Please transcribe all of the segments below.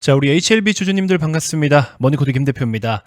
자, 우리 HLB 주주님들 반갑습니다. 머니코드 김 대표입니다.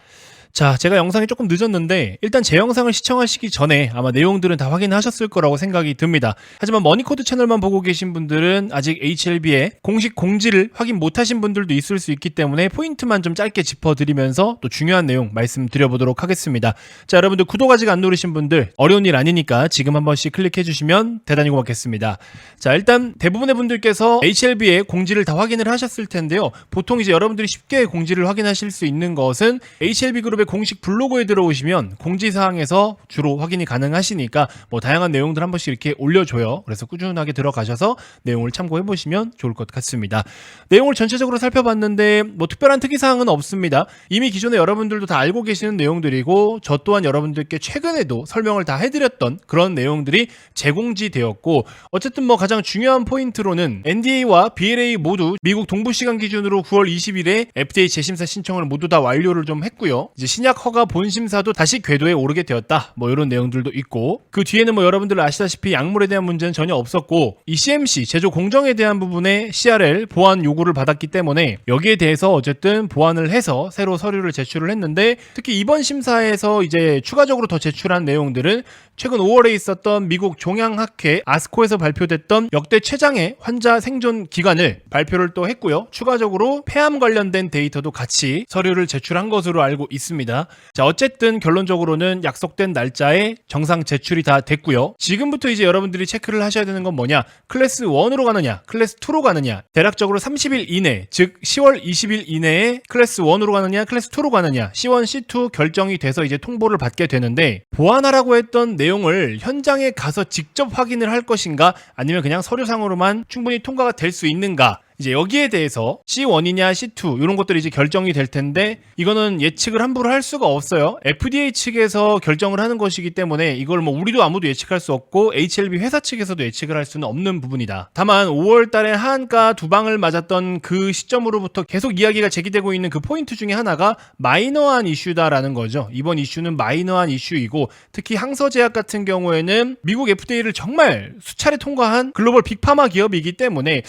자, 제가 영상이 조금 늦었는데 일단 제 영상을 시청하시기 전에 아마 내용들은 다 확인하셨을 거라고 생각이 듭니다. 하지만 머니코드 채널만 보고 계신 분들은 아직 HLB의 공식 공지를 확인 못하신 분들도 있을 수 있기 때문에 포인트만 좀 짧게 짚어드리면서 또 중요한 내용 말씀드려보도록 하겠습니다. 자, 여러분들 구독 아직 안 누르신 분들 어려운 일 아니니까 지금 한 번씩 클릭해주시면 대단히 고맙겠습니다. 자, 일단 대부분의 분들께서 HLB의 공지를 다 확인을 하셨을 텐데요. 보통 이제 여러분들이 쉽게 공지를 확인하실 수 있는 것은 HLB 그룹의 공식 블로그에 들어오시면 공지사항에서 주로 확인이 가능하시니까 뭐 다양한 내용들 한 번씩 이렇게 올려줘요. 그래서 꾸준하게 들어가셔서 내용을 참고해보시면 좋을 것 같습니다. 내용을 전체적으로 살펴봤는데 뭐 특별한 특이사항은 없습니다. 이미 기존에 여러분들도 다 알고 계시는 내용들이고 저 또한 여러분들께 최근에도 설명을 다 해드렸던 그런 내용들이 재공지되었고, 어쨌든 뭐 가장 중요한 포인트로는 NDA와 BLA 모두 미국 동부시간 기준으로 9월 20일에 FDA 재심사 신청을 모두 다 완료를 좀 했고요. 이제 신약 허가 본심사도 다시 궤도에 오르게 되었다. 뭐 이런 내용들도 있고, 그 뒤에는 뭐 여러분들 아시다시피 약물에 대한 문제는 전혀 없었고, 이 CMC 제조 공정에 대한 부분에 CRL 보완 요구를 받았기 때문에 여기에 대해서 어쨌든 보완을 해서 새로 서류를 제출을 했는데, 특히 이번 심사에서 이제 추가적으로 더 제출한 내용들은 최근 5월에 있었던 미국 종양학회 아스코에서 발표됐던 역대 최장의 환자 생존 기간을 발표를 또 했고요. 추가적으로 폐암 관련된 데이터도 같이 서류를 제출한 것으로 알고 있습니다. 자, 어쨌든 결론적으로는 약속된 날짜에 정상 제출이 다 됐고요. 지금부터 이제 여러분들이 체크를 하셔야 되는 건 뭐냐, 클래스 1으로 가느냐 클래스 2로 가느냐, 대략적으로 30일 이내, 즉 10월 20일 이내에 클래스 1으로 가느냐 클래스 2로 가느냐, C1, C2 결정이 돼서 이제 통보를 받게 되는데, 보완하라고 했던 내용을 현장에 가서 직접 확인을 할 것인가, 아니면 그냥 서류상으로만 충분히 통과가 될 수 있는가, 이제 여기에 대해서 C1이냐 C2 이런 것들이 이제 결정이 될 텐데, 이거는 예측을 함부로 할 수가 없어요. FDA 측에서 결정을 하는 것이기 때문에 이걸 뭐 우리도 아무도 예측할 수 없고 HLB 회사 측에서도 예측을 할 수는 없는 부분이다. 다만 5월 달에 하한가 두 방을 맞았던 그 시점으로부터 계속 이야기가 제기되고 있는 그 포인트 중에 하나가 마이너한 이슈다라는 거죠. 이번 이슈는 마이너한 이슈이고, 특히 항서제약 같은 경우에는 미국 FDA를 정말 수차례 통과한 글로벌 빅파마 기업이기 때문에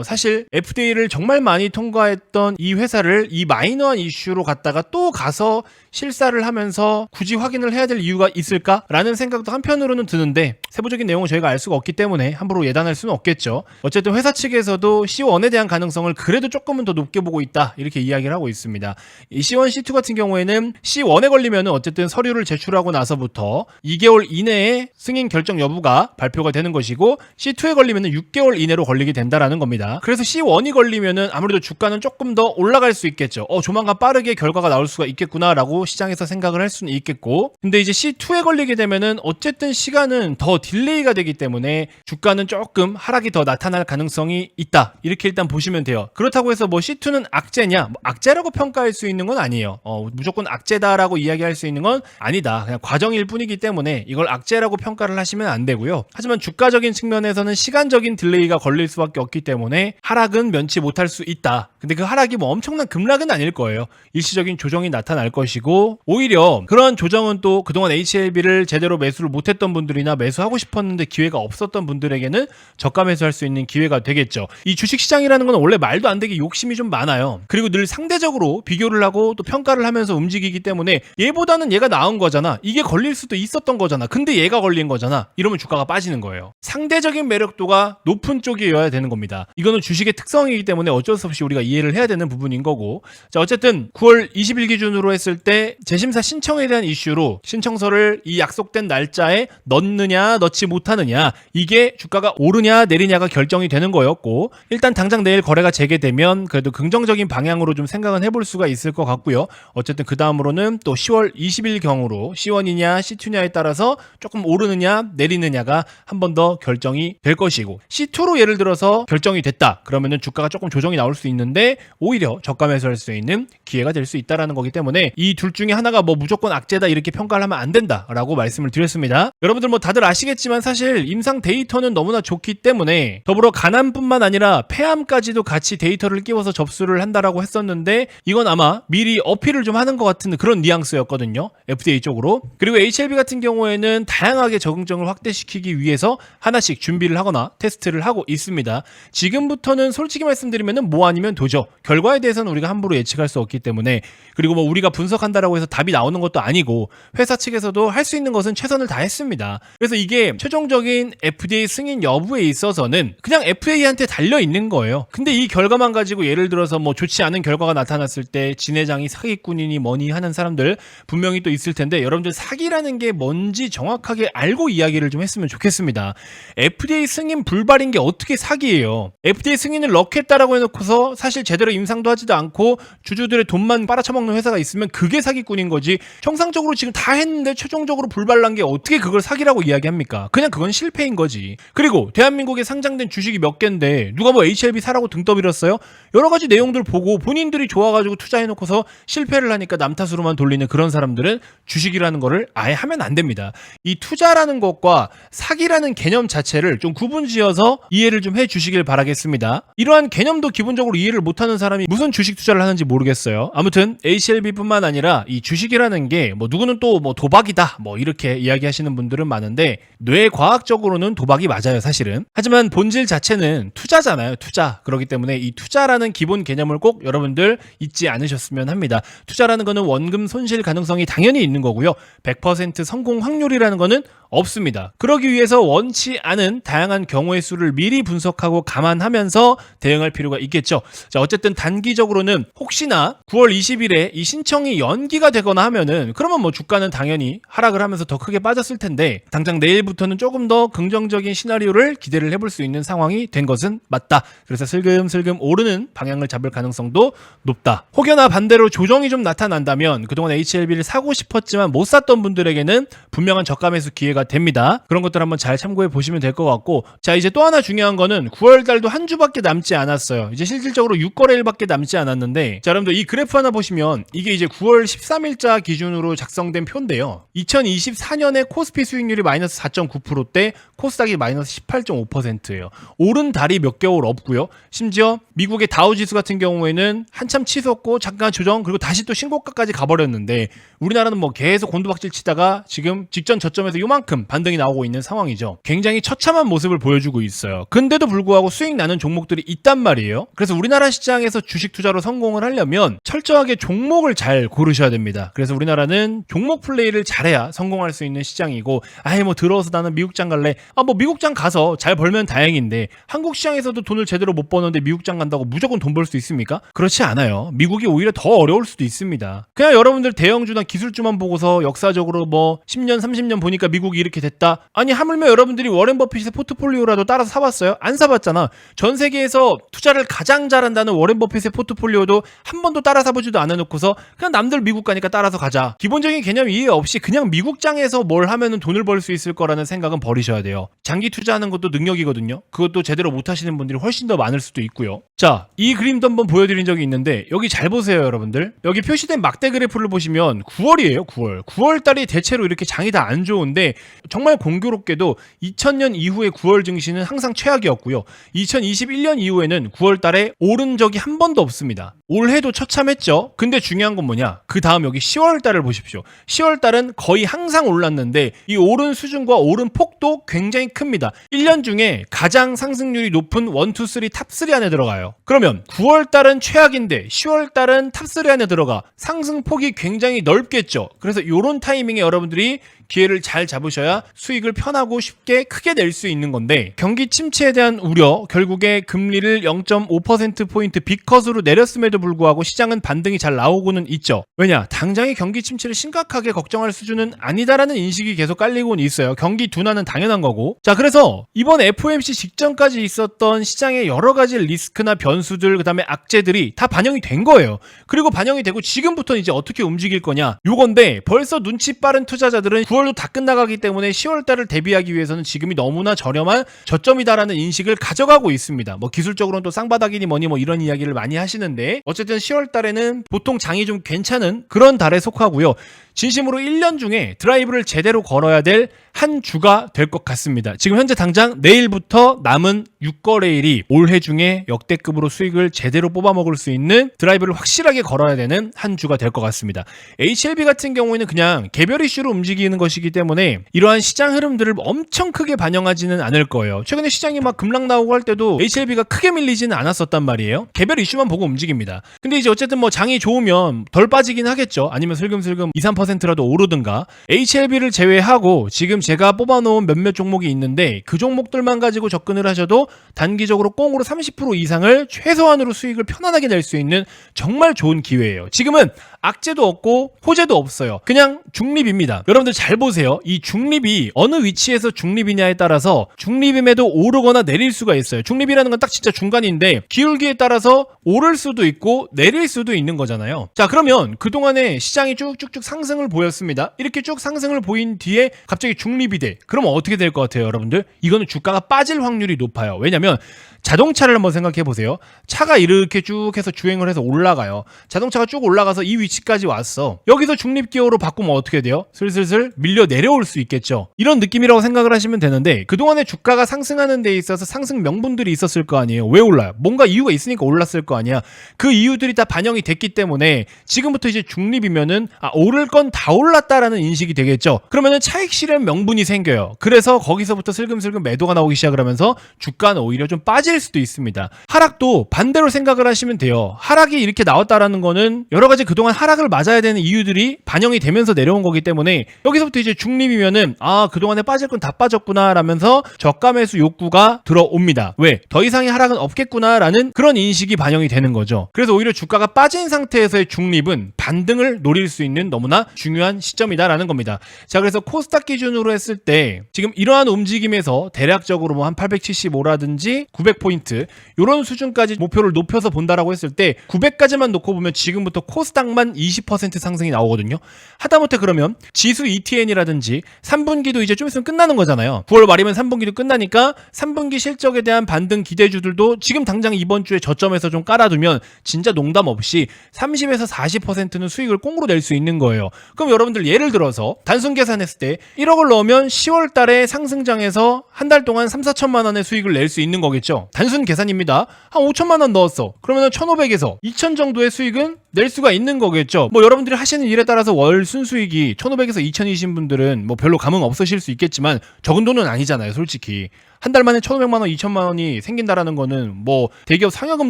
사실 FDA를 정말 많이 통과했던 이 회사를 이 마이너한 이슈로 갔다가 또 가서 실사를 하면서 굳이 확인을 해야 될 이유가 있을까라는 생각도 한편으로는 드는데, 세부적인 내용은 저희가 알 수가 없기 때문에 함부로 예단할 수는 없겠죠. 어쨌든 회사 측에서도 C1에 대한 가능성을 그래도 조금은 더 높게 보고 있다, 이렇게 이야기를 하고 있습니다. 이 C1, C2 같은 경우에는 C1에 걸리면 어쨌든 서류를 제출하고 나서부터 2개월 이내에 승인 결정 여부가 발표가 되는 것이고, C2에 걸리면 6개월 이내로 걸리게 된다라는 겁니다. 그래서 C1이 걸리면 아무래도 주가는 조금 더 올라갈 수 있겠죠. 조만간 빠르게 결과가 나올 수가 있겠구나라고 시장에서 생각을 할 수는 있겠고, 근데 이제 C2에 걸리게 되면은 어쨌든 시간은 더 딜레이가 되기 때문에 주가는 조금 하락이 더 나타날 가능성이 있다, 이렇게 일단 보시면 돼요. 그렇다고 해서 뭐 C2는 악재냐, 뭐 악재라고 평가할 수 있는 건 아니에요. 무조건 악재다라고 이야기할 수 있는 건 아니다. 그냥 과정일 뿐이기 때문에 이걸 악재라고 평가를 하시면 안 되고요. 하지만 주가적인 측면에서는 시간적인 딜레이가 걸릴 수밖에 없기 때문에 하락은 면치 못할 수 있다. 근데 그 하락이 뭐 엄청난 급락은 아닐 거예요. 일시적인 조정이 나타날 것이고, 오히려 그런 조정은 또 그동안 HLB를 제대로 매수를 못했던 분들이나 매수하고 싶었는데 기회가 없었던 분들에게는 저가 매수할 수 있는 기회가 되겠죠. 이 주식시장이라는 건 원래 말도 안 되게 욕심이 좀 많아요. 그리고 늘 상대적으로 비교를 하고 또 평가를 하면서 움직이기 때문에 얘보다는 얘가 나은 거잖아, 이게 걸릴 수도 있었던 거잖아, 근데 얘가 걸린 거잖아, 이러면 주가가 빠지는 거예요. 상대적인 매력도가 높은 쪽이어야 되는 겁니다. 이거는 주식의 특성이기 때문에 어쩔 수 없이 우리가 이해를 해야 되는 부분인 거고, 자, 어쨌든 9월 20일 기준으로 했을 때 재심사 신청에 대한 이슈로 신청서를 이 약속된 날짜에 넣느냐 넣지 못하느냐, 이게 주가가 오르냐 내리냐가 결정이 되는 거였고, 일단 당장 내일 거래가 재개되면 그래도 긍정적인 방향으로 좀 생각은 해볼 수가 있을 것 같고요. 어쨌든 그 다음으로는 또 10월 20일 경으로 C1이냐 C2냐에 따라서 조금 오르느냐 내리느냐가 한 번 더 결정이 될 것이고, C2로 예를 들어서 결정이 됐다 그러면은 주가가 조금 조정이 나올 수 있는데 오히려 저가 매수할 수 있는 기회가 될 수 있다라는 거기 때문에 이 둘 중에 하나가 뭐 무조건 악재다 이렇게 평가를 하면 안 된다라고 말씀을 드렸습니다. 여러분들 뭐 다들 아시겠지만 사실 임상 데이터는 너무나 좋기 때문에 더불어 간암뿐만 아니라 폐암까지도 같이 데이터를 끼워서 접수를 한다라고 했었는데, 이건 아마 미리 어필을 좀 하는 것 같은 그런 뉘앙스였거든요, FDA 쪽으로. 그리고 HLB 같은 경우에는 다양하게 적응증을 확대시키기 위해서 하나씩 준비를 하거나 테스트를 하고 있습니다. 지금부터는 솔직히 말씀드리면은 뭐 아니면 도죠. 결과에 대해서는 우리가 함부로 예측할 수 없기 때문에, 그리고 뭐 우리가 분석한다라고 해서 답이 나오는 것도 아니고 회사 측에서도 할 수 있는 것은 최선을 다했습니다. 그래서 이게 최종적인 FDA 승인 여부에 있어서는 그냥 FA한테 달려 있는 거예요. 근데 이 결과만 가지고 예를 들어서 뭐 좋지 않은 결과가 나타났을 때 진 회장이 사기꾼이니 뭐니 하는 사람들 분명히 또 있을 텐데, 여러분들 사기라는 게 뭔지 정확하게 알고 이야기를 좀 했으면 좋겠습니다. FDA 승인 불발인 게 어떻게 사기예요? FDA 승인을 넣겠다라고 해놓고서 사실 제대로 임상도 하지도 않고 주주들의 돈만 빨아쳐먹는 회사가 있으면 그게 사기꾼인 거지, 정상적으로 지금 다 했는데 최종적으로 불발난 게 어떻게 그걸 사기라고 이야기합니까? 그냥 그건 실패인 거지. 그리고 대한민국에 상장된 주식이 몇 개인데 누가 뭐 HLB 사라고 등 떠밀었어요? 여러 가지 내용들 보고 본인들이 좋아가지고 투자해놓고서 실패를 하니까 남 탓으로만 돌리는 그런 사람들은 주식이라는 거를 아예 하면 안 됩니다. 이 투자라는 것과 사기라는 개념 자체를 좀 구분지어서 이해를 좀 해주시길 바라겠습니다. 이러한 개념도 기본적으로 이해를 못하는 사람이 무슨 주식 투자를 하는지 모르겠어요. 아무튼 HLB뿐만 아니라 이 주식이라는 게 뭐 누구는 또 뭐 도박이다 뭐 이렇게 이야기하시는 분들은 많은데, 뇌과학적으로는 도박이 맞아요, 사실은. 하지만 본질 자체는 투자잖아요, 투자. 그렇기 때문에 이 투자라는 기본 개념을 꼭 여러분들 잊지 않으셨으면 합니다. 투자라는 거는 원금 손실 가능성이 당연히 있는 거고요. 100% 성공 확률이라는 거는 없습니다. 그러기 위해서 원치 않은 다양한 경우의 수를 미리 분석하고 감안하면서 대응할 필요가 있겠죠. 자, 어쨌든 단기적으로는 혹시나 9월 20일에 이 신청이 연기가 되거나 하면은 그러면 뭐 주가는 당연히 하락을 하면서 더 크게 빠졌을 텐데, 당장 내일부터는 조금 더 긍정적인 시나리오를 기대를 해볼 수 있는 상황이 된 것은 맞다. 그래서 슬금슬금 오르는 방향을 잡을 가능성도 높다. 혹여나 반대로 조정이 좀 나타난다면 그동안 HLB를 사고 싶었지만 못 샀던 분들에게는 분명한 저가 매수 기회가 됩니다. 그런 것들 한번 잘 참고해 보시면 될 것 같고, 자, 이제 또 하나 중요한 거는 9월 달도 한 주밖에 남지 않았어요. 이제 실질적으로 6거래일밖에 남지 않았는데, 자, 여러분들 이 그래프 하나 보시면 이게 이제 9월 13일자 기준으로 작성된 표인데요. 2024년에 코스피 수익률이 마이너스 4.9%대, 코스닥이 마이너스 18.5%예요. 오른 달이 몇 개월 없고요. 심지어 미국의 다우지수 같은 경우에는 한참 치솟고 잠깐 조정, 그리고 다시 또 신고가까지 가버렸는데, 우리나라는 뭐 계속 곤두박질 치다가 지금 직전 저점에서 요만큼 반등이 나오고 있는 상황이죠. 굉장히 처참한 모습을 보여주고 있어요. 근데도 불구하고 수익 나는 종목들이 있단 말이에요. 그래서 우리나라 시장에서 주식 투자로 성공을 하려면 철저하게 종목을 잘 고르셔야 됩니다. 그래서 우리나라는 종목 플레이를 잘해야 성공할 수 있는 시장이고, 아예 뭐 들어와서 나는 미국장 갈래, 뭐 미국장 가서 잘 벌면 다행인데, 한국 시장에서도 돈을 제대로 못 버는데 미국장 간다고 무조건 돈 벌 수 있습니까? 그렇지 않아요. 미국이 오히려 더 어려울 수도 있습니다. 그냥 여러분들 대형주나 기술주만 보고서 역사적으로 뭐 10년 30년 보니까 미국이 이렇게 됐다, 아니 하물며 여러분들이 워렌 버핏의 포트폴리오라도 따라서 사봤어요? 안 사봤잖아. 전 세계에서 투자를 가장 잘한다는 워렌 버핏의 포트폴리오도 한 번도 따라 사보지도 않아놓고서 그냥 남들 미국 가니까 따라서 가자, 기본적인 개념 이해 없이 그냥 미국장에서 뭘 하면은 돈을 벌 수 있을 거라는 생각은 버리셔야 돼요. 장기 투자하는 것도 능력이거든요. 그것도 제대로 못 하시는 분들이 훨씬 더 많을 수도 있고요. 자, 이 그림도 한번 보여드린 적이 있는데, 여기 잘 보세요, 여러분들. 여기 표시된 막대 그래프를 보시면 9월이에요, 9월. 9월 달이 대체로 이렇게 장이 다 안 좋은데, 정말 공교롭게도 2000년 이후에 9월 증시는 항상 최악이었고요. 2021년 이후에는 9월 달에 오른 적이 한 번도 없습니다. 올해도 처참했죠. 근데 중요한 건 뭐냐? 그 다음 여기 10월 달을 보십시오. 10월 달은 거의 항상 올랐는데 이 오른 수준과 오른 폭도 굉장히 큽니다. 1년 중에 가장 상승률이 높은 1, 2, 3, 탑3 안에 들어가요. 그러면 9월 달은 최악인데 10월 달은 탑3 안에 들어가. 상승폭이 굉장히 넓겠죠. 그래서 이런 타이밍에 여러분들이 기회를 잘 잡으셔야 수익을 편하고 쉽게 크게 낼 수 있는 건데, 경기 침체에 대한 우려, 결국에 금리를 0.5%포인트 빅컷으로 내렸음에도 불구하고 시장은 반등이 잘 나오고는 있죠. 왜냐? 당장의 경기 침체를 심각하게 걱정할 수준은 아니다라는 인식이 계속 깔리고는 있어요. 경기 둔화는 당연한 거고. 자, 그래서 이번 FOMC 직전까지 있었던 시장의 여러 가지 리스크나 변수들, 그 다음에 악재들이 다 반영이 된 거예요. 그리고 반영이 되고 지금부터는 이제 어떻게 움직일 거냐, 요건데, 벌써 눈치 빠른 투자자들은 9월도 다 끝나가기 때문에 10월달을 대비하기 위해서는 지금이 너무나 저렴한 저점이다라는 인식을 가져가고 있습니다. 뭐 기술적으로는 또 쌍바닥이니 뭐니 뭐 이런 이야기를 많이 하시는데, 어쨌든 10월달에는 보통 장이 좀 괜찮은 그런 달에 속하고요. 진심으로 1년 중에 드라이브를 제대로 걸어야 될 한 주가 될 것 같습니다. 지금 현재 당장 내일부터 남은 6거래일이 올해 중에 역대급으로 수익을 제대로 뽑아먹을 수 있는 드라이브를 확실하게 걸어야 되는 한 주가 될 것 같습니다. HLB 같은 경우에는 그냥 개별 이슈로 움직이는 것이기 때문에 이러한 시장 흐름들을 엄청 크게 반영하지는 않을 거예요. 최근에 시장이 막 급락 나오고 할 때도 HLB가 크게 밀리지는 않았었단 말이에요. 개별 이슈만 보고 움직입니다. 근데 이제 어쨌든 뭐 장이 좋으면 덜 빠지긴 하겠죠. 아니면 슬금슬금 2, 3%라도 오르든가. HLB를 제외하고 지금 제가 뽑아놓은 몇몇 종목이 있는데 그 종목들만 가지고 접근을 하셔도 단기적으로 꽁으로 30% 이상을 최소한으로 수익을 편안하게 낼 수 있는 정말 좋은 기회예요. 지금은 악재도 없고 호재도 없어요. 그냥 중립입니다. 여러분들 잘 보세요. 이 중립이 어느 위치에서 중립이냐에 따라서 중립임에도 오르거나 내릴 수가 있어요. 중립이라는 건 딱 진짜 중간인데 기울기에 따라서 오를 수도 있고 내릴 수도 있는 거잖아요. 자, 그러면 그동안에 시장이 쭉쭉쭉 상승을 보였습니다. 이렇게 쭉 상승을 보인 뒤에 갑자기 중립이 돼. 그러면 어떻게 될 것 같아요, 여러분들? 이거는 주가가 빠질 확률이 높아요. 왜냐면 자동차를 한번 생각해 보세요. 차가 이렇게 쭉 해서 주행을 해서 올라가요. 자동차가 쭉 올라가서 이 위치까지 왔어. 여기서 중립기어로 바꾸면 어떻게 돼요? 슬슬슬 밀려 내려올 수 있겠죠. 이런 느낌이라고 생각을 하시면 되는데 그동안에 주가가 상승하는 데 있어서 상승 명분들이 있었을 거 아니에요. 왜 올라요? 뭔가 이유가 있으니까 올랐을 거 아니야. 그 이유들이 다 반영이 됐기 때문에 지금부터 이제 중립이면은 오를 건 다 올랐다라는 인식이 되겠죠. 그러면은 차익 실현 명분이 생겨요. 그래서 거기서부터 슬금슬금 매도가 나오기 시작을 하면서 주가는 오히려 좀 빠질 수도 있습니다. 하락도 반대로 생각을 하시면 돼요. 하락이 이렇게 나왔다라는 거는 여러 가지 그동안 하락을 맞아야 되는 이유들이 반영이 되면서 내려온 거기 때문에 여기서부터 이제 중립이면은 그동안에 빠질 건 다 빠졌구나 라면서 저가 매수 욕구가 들어옵니다. 왜? 더 이상의 하락은 없겠구나 라는 그런 인식이 반영이 되는 거죠. 그래서 오히려 주가가 빠진 상태에서의 중립은 반등을 노릴 수 있는 너무나 중요한 시점이다라는 겁니다. 자, 그래서 코스닥 기준으로 했을 때 지금 이러한 움직임에서 대략적으로 뭐 한 875라든지 900포인트 이런 수준까지 목표를 높여서 본다라고 했을 때 900까지만 놓고 보면 지금부터 코스닥만 20% 상승이 나오거든요. 하다못해 그러면 지수 ETN이라든지 3분기도 이제 좀 있으면 끝나는 거잖아요. 9월 말이면 3분기도 끝나니까 3분기 실적에 대한 반등 기대주들도 지금 당장 이번 주에 저점에서 좀 깔아두면 진짜 농담 없이 30에서 40%는 수익을 꽁으로 낼 수 있는 거예요. 그럼 여러분들 예를 들어서 단순 계산했을 때 1억을 넣으면 10월 달에 상승장에서 한 달 동안 3, 4천만 원의 수익을 낼 수 있는 거겠죠. 단순 계산입니다. 한 5천만 원 넣었어. 그러면 1,500에서 2천 정도의 수익은 낼 수가 있는 거겠죠. 뭐 여러분들이 하시는 일에 따라서 월 순수익이 1,500에서 2,000이신 분들은 뭐 별로 감흥 없으실 수 있겠지만 적은 돈은 아니잖아요, 솔직히. 한 달 만에 1,500만 원, 2천만 원이 생긴다라는 거는 뭐 대기업 상여금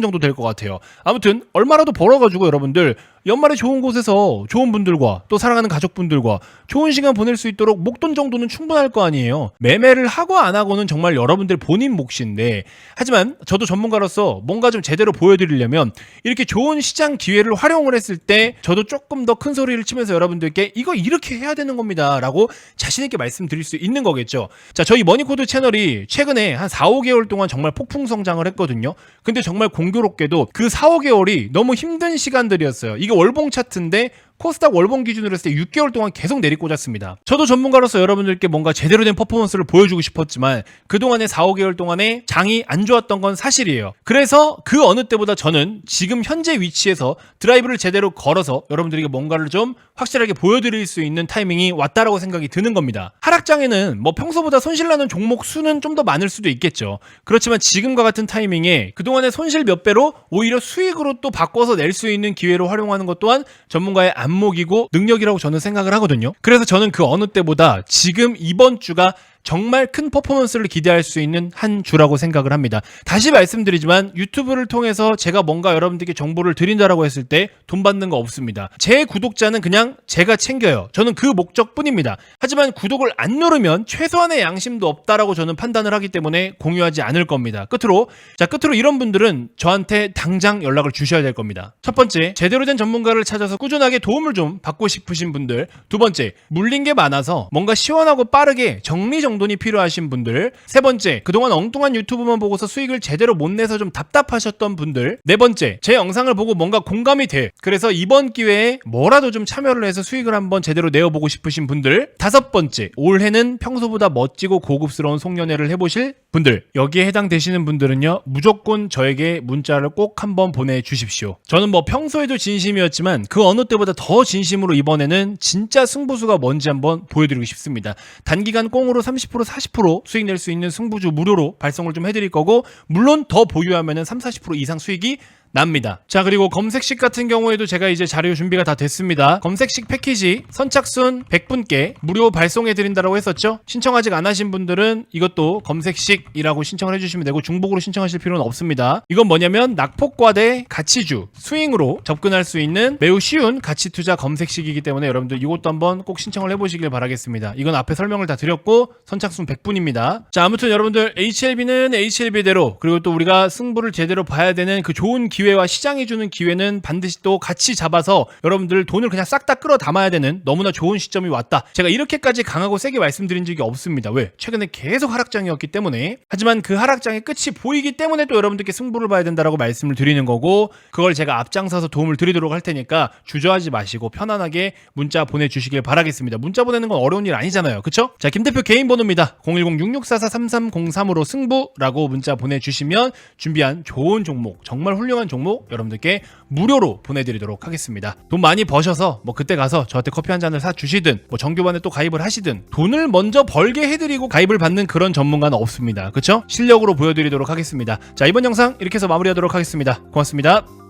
정도 될 것 같아요. 아무튼 얼마라도 벌어가지고 여러분들 연말에 좋은 곳에서 좋은 분들과 또 사랑하는 가족분들과 좋은 시간 보낼 수 있도록 목돈 정도는 충분할 거 아니에요. 매매를 하고 안 하고는 정말 여러분들 본인 몫인데, 하지만 저도 전문가로서 뭔가 좀 제대로 보여드리려면 이렇게 좋은 시장 기회를 활용을 했을 때 저도 조금 더 큰 소리를 치면서 여러분들께 이거 이렇게 해야 되는 겁니다 라고 자신있게 말씀드릴 수 있는 거겠죠. 자, 저희 머니코드 채널이 최근에 한 4, 5개월 동안 정말 폭풍 성장을 했거든요. 근데 정말 공교롭게도 그 4, 5개월이 너무 힘든 시간들이었어요. 이게 월봉 차트인데 코스닥 월봉 기준으로 했을 때 6개월 동안 계속 내리꽂았습니다. 저도 전문가로서 여러분들께 뭔가 제대로 된 퍼포먼스를 보여주고 싶었지만 그동안의 4, 5개월 동안에 장이 안 좋았던 건 사실이에요. 그래서 그 어느 때보다 저는 지금 현재 위치에서 드라이브를 제대로 걸어서 여러분들에게 뭔가를 좀 확실하게 보여드릴 수 있는 타이밍이 왔다라고 생각이 드는 겁니다. 하락장에는 뭐 평소보다 손실나는 종목 수는 좀 더 많을 수도 있겠죠. 그렇지만 지금과 같은 타이밍에 그동안의 손실 몇 배로 오히려 수익으로 또 바꿔서 낼 수 있는 기회로 활용하는 것 또한 전문가의 안목이고 능력이라고 저는 생각을 하거든요. 그래서 저는 그 어느 때보다 지금 이번 주가 정말 큰 퍼포먼스를 기대할 수 있는 한 주라고 생각을 합니다. 다시 말씀드리지만 유튜브를 통해서 제가 뭔가 여러분들께 정보를 드린다라고 했을 때 돈 받는 거 없습니다. 제 구독자는 그냥 제가 챙겨요. 저는 그 목적뿐입니다. 하지만 구독을 안 누르면 최소한의 양심도 없다라고 저는 판단을 하기 때문에 공유하지 않을 겁니다. 끝으로 이런 분들은 저한테 당장 연락을 주셔야 될 겁니다. 첫 번째, 제대로 된 전문가를 찾아서 꾸준하게 도움을 좀 받고 싶으신 분들. 두 번째, 물린 게 많아서 뭔가 시원하고 빠르게 정리정돈이 필요하신 분들. 세 번째, 그동안 엉뚱한 유튜브만 보고서 수익을 제대로 못 내서 좀 답답하셨던 분들. 네 번째, 제 영상을 보고 뭔가 공감이 돼. 그래서 이번 기회에 뭐라도 좀 참여를 해서 수익을 한번 제대로 내어보고 싶으신 분들. 다섯 번째, 올해는 평소보다 멋지고 고급스러운 송년회를 해보실 분들. 여기에 해당되시는 분들은요, 무조건 저에게 문자를 꼭 한번 보내주십시오. 저는 뭐 평소에도 진심이었지만 그 어느 때보다 더 진심으로 이번에는 진짜 승부수가 뭔지 한번 보여드리고 싶습니다. 단기간 꽁으로 30% 40% 수익 낼 수 있는 승부주 무료로 발송을 좀 해드릴 거고, 물론 더 보유하면은 30, 40% 이상 수익이 납니다. 자, 그리고 검색식 같은 경우에도 제가 이제 자료 준비가 다 됐습니다. 검색식 패키지 선착순 100분께 무료 발송해드린다고 했었죠. 신청 아직 안 하신 분들은 이것도 검색식이라고 신청을 해주시면 되고 중복으로 신청하실 필요는 없습니다. 이건 뭐냐면 낙폭과대 가치주 스윙으로 접근할 수 있는 매우 쉬운 가치투자 검색식이기 때문에 여러분들 이것도 한번 꼭 신청을 해보시길 바라겠습니다. 이건 앞에 설명을 다 드렸고 선착순 100분입니다. 자, 아무튼 여러분들 HLB는 HLB대로, 그리고 또 우리가 승부를 제대로 봐야 되는 그 좋은 기회와 시장이 주는 기회는 반드시 또 같이 잡아서 여러분들 돈을 그냥 싹 다 끌어 담아야 되는 너무나 좋은 시점이 왔다. 제가 이렇게까지 강하고 세게 말씀드린 적이 없습니다. 왜? 최근에 계속 하락장이었기 때문에. 하지만 그 하락장의 끝이 보이기 때문에 또 여러분들께 승부를 봐야 된다라고 말씀을 드리는 거고, 그걸 제가 앞장서서 도움을 드리도록 할 테니까 주저하지 마시고 편안하게 문자 보내주시길 바라겠습니다. 문자 보내는 건 어려운 일 아니잖아요. 그쵸? 자, 김대표 개인 번호입니다. 010-6644-3303으로 승부라고 문자 보내주시면 준비한 좋은 종목, 정말 훌륭한 종목 여러분들께 무료로 보내드리도록 하겠습니다. 돈 많이 버셔서 뭐 그때 가서 저한테 커피 한 잔을 사주시든 뭐 정규반에 또 가입을 하시든 돈을 먼저 벌게 해드리고 가입을 받는 그런 전문가는 없습니다. 그쵸? 실력으로 보여드리도록 하겠습니다. 자, 이번 영상 이렇게 해서 마무리하도록 하겠습니다. 고맙습니다.